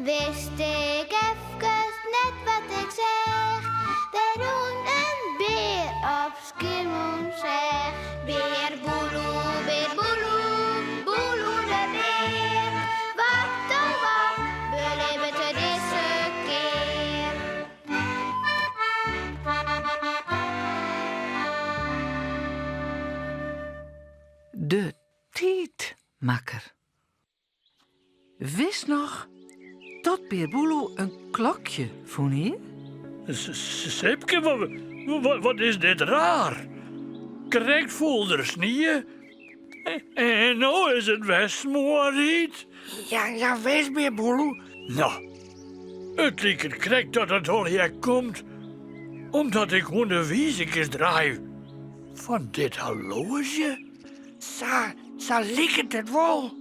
Wist ik even net wat ik zeg. Er woont een beer op Schiermonnikoog. Beer boeloe, boeloe de beer. Wat oh wat, beleven te deze keer. De Tietmakker. Wist nog dat Beer Boeloe een klokje vond hier? Sipke, wat is dit raar? Correct voelders niet. En nou is het Westmoorriet. Ja, wees Beer Boeloe. Nou, het lijkt het correct dat het al hier komt. Omdat ik onder wiezekjes draai. Van dit horloge. Zo liekt het wel.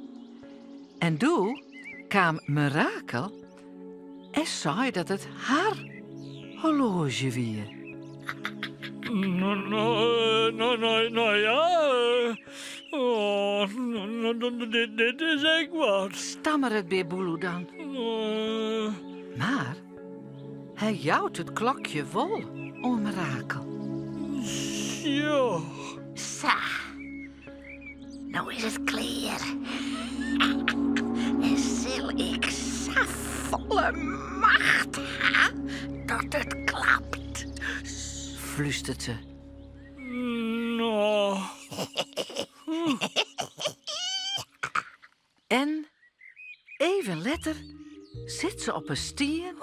En toen kwam Mirakel en zei dat het haar horloge weer. Nou ja. Dit is echt wat. Stammer het Beer Boeloe dan. Maar hij jouwt het klokje wel om Mirakel. Ja. Zo. Nou is het klaar. En zal ik zo volle macht ha dat het klapt. Fluistert ze. Nou. En even later zit ze op een stien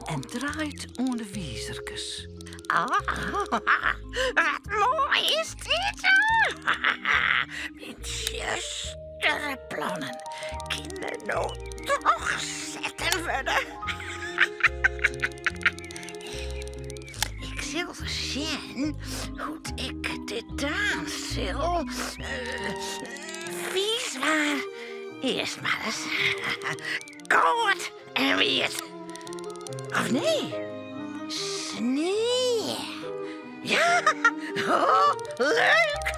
en draait onder de wiezerkes. Wat mooi is dit. Met justere plannen. Kinderen nou toch zetten worden. Ik zal zien hoe ik dit aan zal. Vies maar. Eerst maar eens. Koud en wit. Of nee? Sneeuw. Ja, oh, leuk.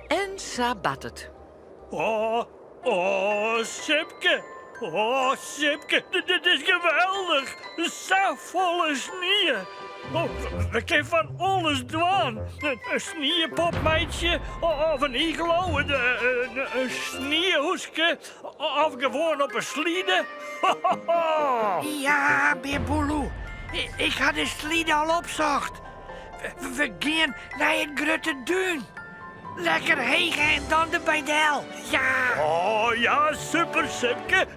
En sabat het. Sipke. Sipke, dit is geweldig. Zo volle sneeuw. We kunnen van alles doen. Een sneeuwpopmeidje, of een iglo, een sneeuwhoeske, of gewoon op een sliede. Ja, Beer Boeloe. Ik had de sliede al opzocht. We gaan naar het Grutte Duin. Lekker hegen en dan de Bijdel. Ja. Oh ja, super Sipke.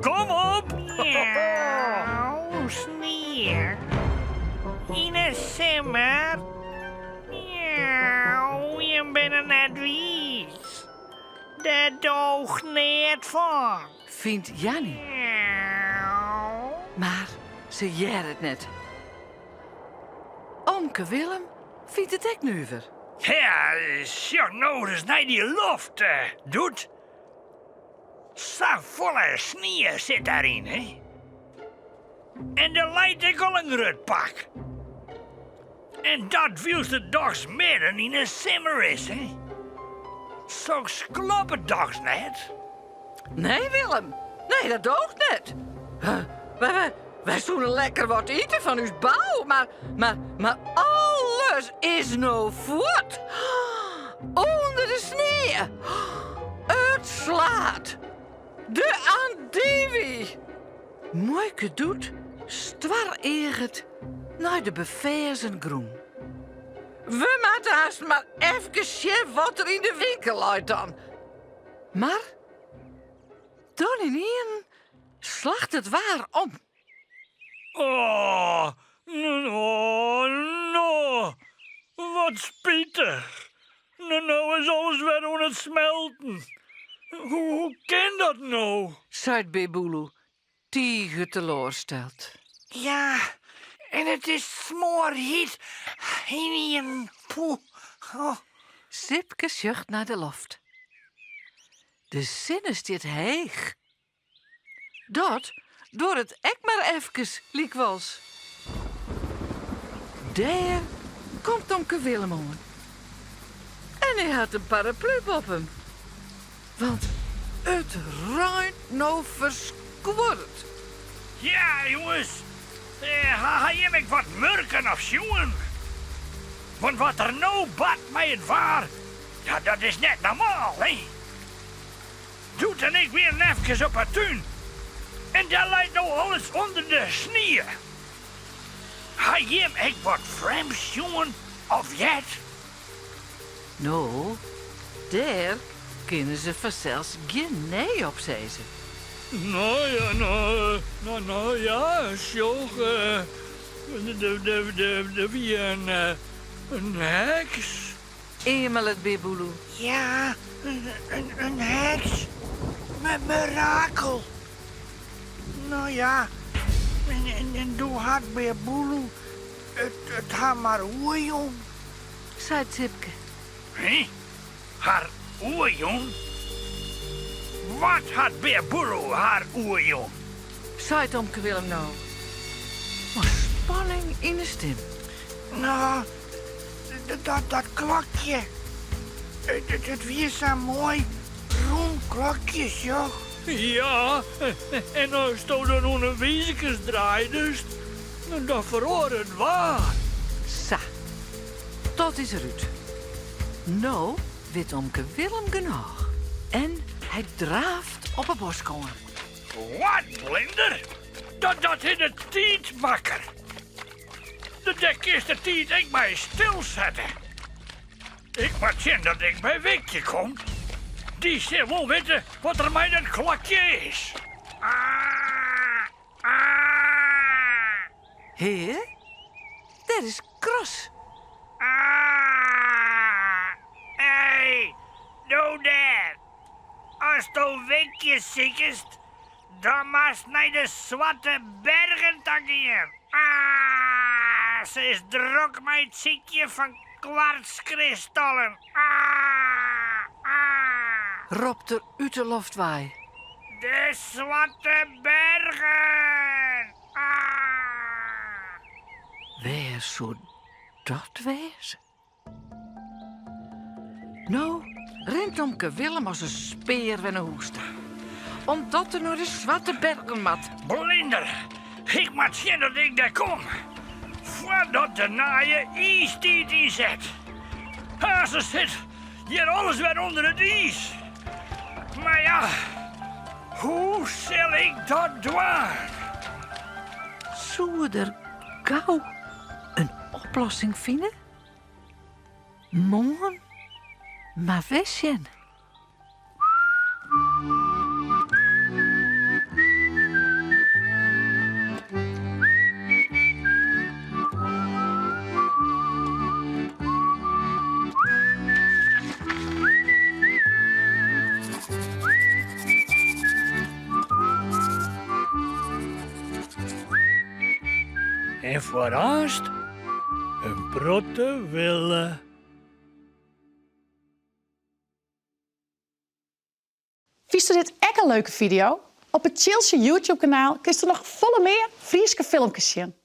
Kom op. Ja, sneeuw. In een simmer. Ja, je bent er net wies. De doog niet van. Vindt Jannie. Ja. Maar ze jaren het net. Omke Willem vindt het ook nuver. Ja, zo nou eens naar die loft doet. Zo volle sneeuw zit daarin, hè? En er leidt ik al een rutpak. En dat wiels de dags midden in een simmer is, hè? Zo kloppen dags net. Nee, Willem. Nee, dat doogt net. Wij zoenen lekker wat eten van uw bouw, maar alles is nou voort. Onder de sneeuw. Het slaat. De andivie. Moike doet, stwar eget, naar de bevezen groen. We moeten haast maar even zien wat er in de winkel uit dan. Maar dan ineens slacht het waar om. Oh, no. Wat spietig. Nou is alles weer aan het smelten. Hoe kan dat nou? Zei Beer Boeloe, tiege teleursteld. Ja, en het is smoorhiet. In poe. Oh. Sipke zucht naar de loft. De zinnen stiet heeg. Dat door het ek maar even liek was. Daar komt Omke Willem om. En hij had een paraplu op hem. Want Het ruimt nou verskwoord. Ja, jongens. Ga je me wat murken of zoen? Want wat er nou bad met het waar, ja, dat is net normaal, hè? Doet en ik weer even op het tuin. En daar lijkt nou alles onder de sneeuw. Ga je hem echt wat vreemds, jongen? Of jet? Nou, daar kunnen ze vanzelfs geen nee op zeggen. Nou ja, Sjoch. De wie een heks. Eenmaal het Bibulu. Ja, een heks. Met mirakel. Nou ja, en doe had weer boelu. Het gaat maar hoe, jong. Zei Tipke. Hé? Haar oerjong? Wat had Beerboeroe haar oerjong? Zei Tomke Willem nou. Maar spanning in de stem. Nou, dat klokje. Het weer zo mooi. Rond klokjes, joh. Ja, en dan stond er nog een weezekes draaien, dus dat verhoor het waar. Sa, dat is Ruud. Nou weet Tomke Willem genoeg. En hij draaft op een boskomen. Wat, blinder? Dat in het tijd makker. De is de tijd ik mij stilzetten. Ik moet zien dat ik bij Wikje kom. Die zal wel weten wat er met het klokje is. Heer, dat is Kros. Hey, doe dat. Als de Wikje ziek is, dan mag naar de Zwarte Bergen gaan. Ze is druk met het ziekje van kwartskristallen. Ropt er uit de loftwaai. De Zwarte Bergen. Waar zou dat wezen? Nou, rent Tomke Willem als een speer van een hoest. Omdat er naar de Zwarte Bergen mat. Blinder, ik moet zien dat ik daar kom. Voordat de naaie ijstijd inzet. Ze zit hier alles weer onder het ijs. Maar ja, hoe zal ik dat doen? Zou er gauw een oplossing vinden? Morgen, maar wisten. En vooraast een protte willen. Vist u dit echt een leuke video? Op het Chilse YouTube-kanaal kun je er nog volle meer Frieske filmpjes zien.